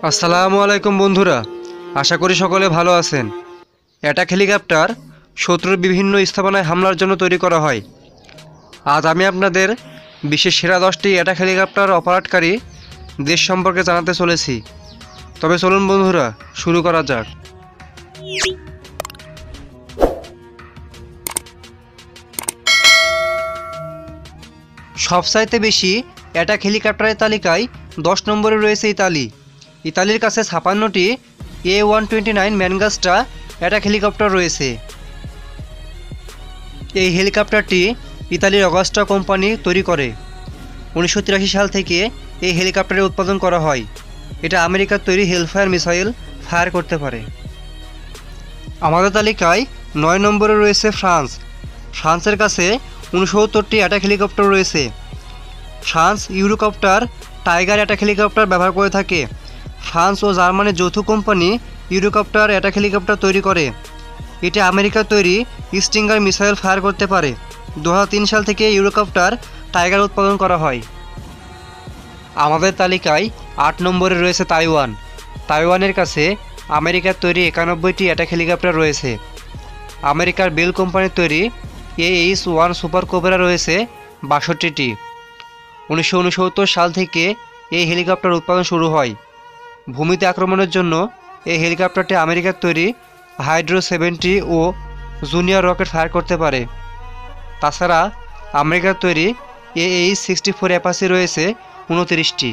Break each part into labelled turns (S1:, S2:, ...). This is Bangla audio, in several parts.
S1: আসসালামু আলাইকুম বন্ধুরা, আশা করি সকলে ভালো আছেন। অ্যাটাক হেলিকপ্টার শত্রুর বিভিন্ন স্থাপনায় হামলার জন্য তৈরি করা হয়। আজ আমি আপনাদের বিশ্বের সেরা 10টি অ্যাটাক হেলিকপ্টার অপারেটকারী দেশ সম্পর্কে জানাতে চলেছি। তবে চলুন বন্ধুরা, শুরু করা যাক। সবচাইতে বেশি অ্যাটাক হেলিকপ্টারের তালিকায় 10 নম্বরে রয়েছে ইতালি। ইতালির কাছে 56টি A129 ম্যানগাস্টা অ্যাটাক হেলিকপ্টার রয়েছে। এই হেলিকপ্টারটি ইতালির অগাস্টা কোম্পানি তৈরি করে। 1983 সাল থেকে এই হেলিকপ্টারের উৎপাদন করা হয়। এটা আমেরিকার তৈরি হেলফায়ার মিসাইল ফায়ার করতে পারে। আমাদের তালিকায় 9 নম্বরে রয়েছে ফ্রান্স। ফ্রান্সের কাছে 69টি অ্যাটাক হেলিকপ্টার রয়েছে। ফ্রান্স ইউরোকপ্টার টাইগার অ্যাটাক হেলিকপ্টার ব্যবহার করে থাকে। ফ্রান্স ও জার্মানির যৌথ কোম্পানি ইউরোকপ্টার অ্যাটাক হেলিকপ্টার তৈরি করে। এটি আমেরিকার তৈরি স্টিঙ্গার মিসাইল ফায়ার করতে পারে। 2003 সাল থেকে ইউরোকপ্টার টাইগার উৎপাদন করা হয়। আমাদের তালিকায় 8 নম্বরে রয়েছে তাইওয়ান। তাইওয়ানের কাছে আমেরিকার তৈরি 91টি অ্যাটাক হেলিকপ্টার রয়েছে। আমেরিকার বেল কোম্পানির তৈরি AH-1 সুপার কোবরা রয়েছে 62টি। 1969 সাল থেকে এই হেলিকপ্টার উৎপাদন শুরু হয়। ভূমিতে আক্রমণের জন্য এই হেলিকপ্টারটি আমেরিকার তৈরি হাইড্রো 70 ও জুনিয়র রকেট ফায়ার করতে পারে। তাছাড়া আমেরিকার তৈরি AH-64 অ্যাপাচি রয়েছে 29টি।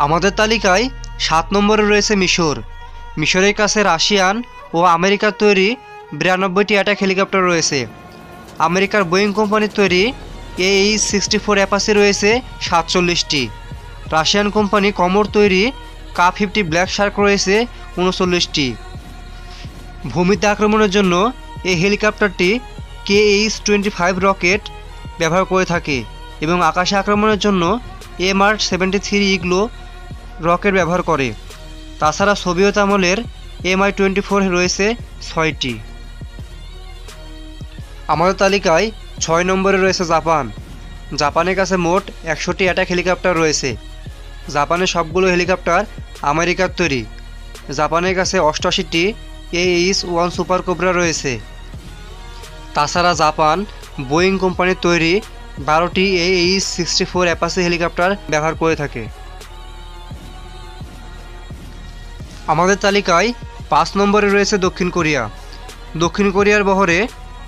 S1: আমাদের তালিকায় 7 নম্বরে রয়েছে মিশর। মিশরের কাছে রাশিয়ান ও আমেরিকার তৈরি 92টি অ্যাটাক হেলিকপ্টার রয়েছে। আমেরিকার বোয়িং কোম্পানির তৈরি AH-64 অ্যাপাচি রয়েছে 47টি। রাশিয়ান কোম্পানি কমোর তৈরি Ka-50 ব্ল্যাক শার্ক রয়েছে 39টি। ভূমিতে আক্রমণের জন্য এই হেলিকপ্টারটি KH-25 রকেট ব্যবহার করে থাকে এবং আকাশে আক্রমণের জন্য MR-73 ইগলো রকেট ব্যবহার করে। তাছাড়া সোভিয়েত আমলের Mi-24 রয়েছে 6টি। আমাদের তালিকায় 6 নম্বরে রয়েছে জাপান। জাপানের কাছে মোট 100টি অ্যাটাক হেলিকপ্টার রয়েছে। জাপানের সবগুলো হেলিকপ্টার আমেরিকার তৈরি। জাপানের কাছে 88টি AH-1 সুপার কোবরা রয়েছে। তাছাড়া জাপান বোয়িং কোম্পানির তৈরি 12টি AH-64 অ্যাপাচি হেলিকপ্টার ব্যবহার করে থাকে। আমাদের তালিকায় 5 নম্বরে রয়েছে দক্ষিণ কোরিয়া। দক্ষিণ কোরিয়ার বহরে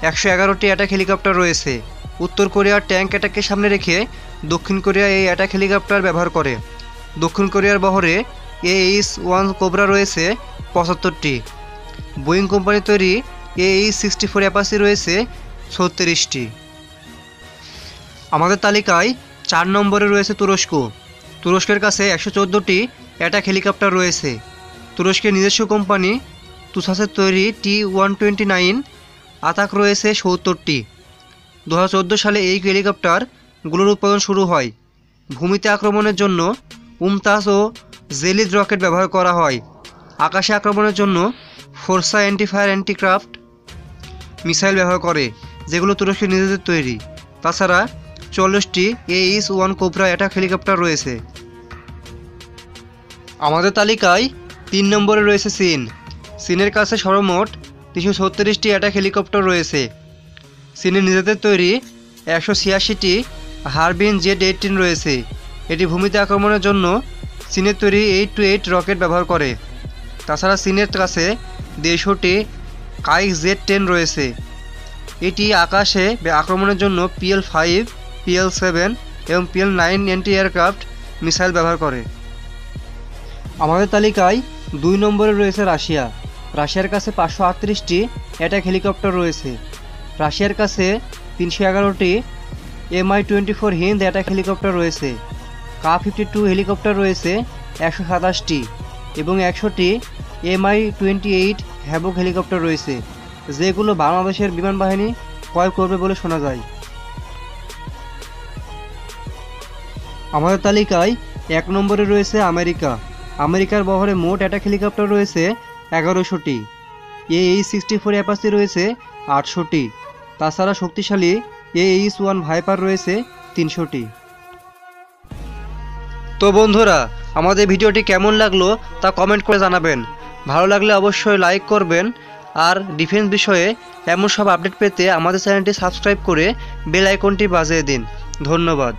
S1: 111টি অ্যাটাক হেলিকপ্টার রয়েছে। উত্তর কোরিয়ার ট্যাঙ্ক অ্যাটাককে সামনে রেখে দক্ষিণ কোরিয়া এই অ্যাটাক হেলিকপ্টার ব্যবহার করে। দক্ষিণ কোরিয়ার বহরে AH-1 কোবরা রয়েছে 75টি। বোয়িং কোম্পানির তৈরি AH-64 অ্যাপাচি রয়েছে 36টি। আমাদের তালিকায় 4 নম্বরে রয়েছে তুরস্ক। তুরস্কের কাছে 114টি অ্যাটাক হেলিকপ্টার রয়েছে। তুরস্কের নিজস্ব কোম্পানি তুসাসের তৈরি T-129 আতাক রয়েছে 70টি। 2014 সালে এই হেলিকপ্টারগুলোর উৎপাদন শুরু হয়। ভূমিতে আক্রমণের জন্য উমতাজ ও জেলিদ রকেট ব্যবহার করা হয়। আকাশে আক্রমণের জন্য ফোরসা অ্যান্টিফায়ার অ্যান্টিক্রাফট মিসাইল ব্যবহার করে, যেগুলো তুরস্কের নিজেদের তৈরি। তাছাড়া 40টি AH-1 কোবরা অ্যাটাক হেলিকপ্টার রয়েছে। আমাদের তালিকায় 3 নম্বরে রয়েছে চীন। চীনের কাছে সর্বমোট 336টি অ্যাটাক হেলিকপ্টার রয়েছে। চীনের নিজেদের তৈরি 186টি হারবিন Z-18 রয়েছে। এটি ভূমিতে আক্রমণের জন্য চীনের তৈরি 8-8 রকেট ব্যবহার করে। তাছাড়া চীনের কাছে 150টি কাইক Z-10 রয়েছে। এটি আকাশে আক্রমণের জন্য PL-5, PL-7 এবং PL-9 অ্যান্টি এয়ারক্রাফট মিসাইল ব্যবহার করে। আমাদের তালিকায় 2 নম্বরে রয়েছে রাশিয়া। রাশিয়ার কাছে 538টি অ্যাটাক হেলিকপ্টার রয়েছে। রাশিয়ার কাছে 311টি Mi-24 হিন্দ অ্যাটাক হেলিকপ্টার রয়েছে। Ka-52 হেলিকপ্টার রয়েছে 127টি এবং 100টি Mi-28 হ্যাভক হেলিকপ্টার রয়েছে, যেগুলো বাংলাদেশের বিমান বাহিনী ক্রয় করবে বলে শোনা যায়। আমাদের তালিকায় 1 নম্বরে রয়েছে আমেরিকা। আমেরিকার বহরে মোট অ্যাটাক হেলিকপ্টার রয়েছে 1100টি। AH-64 অ্যাপাচি রয়েছে 800টি। তাছাড়া শক্তিশালী AH-1 ভাইপার রয়েছে 300টি। তো বন্ধুরা, আমাদের ভিডিওটি কেমন লাগলো তা কমেন্ট করে জানাবেন। ভালো লাগলে অবশ্যই লাইক করবেন। আর ডিফেন্স বিষয়ে এমন সব আপডেট পেতে আমাদের চ্যানেলটি সাবস্ক্রাইব করে বেল আইকনটি বাজিয়ে দিন। ধন্যবাদ।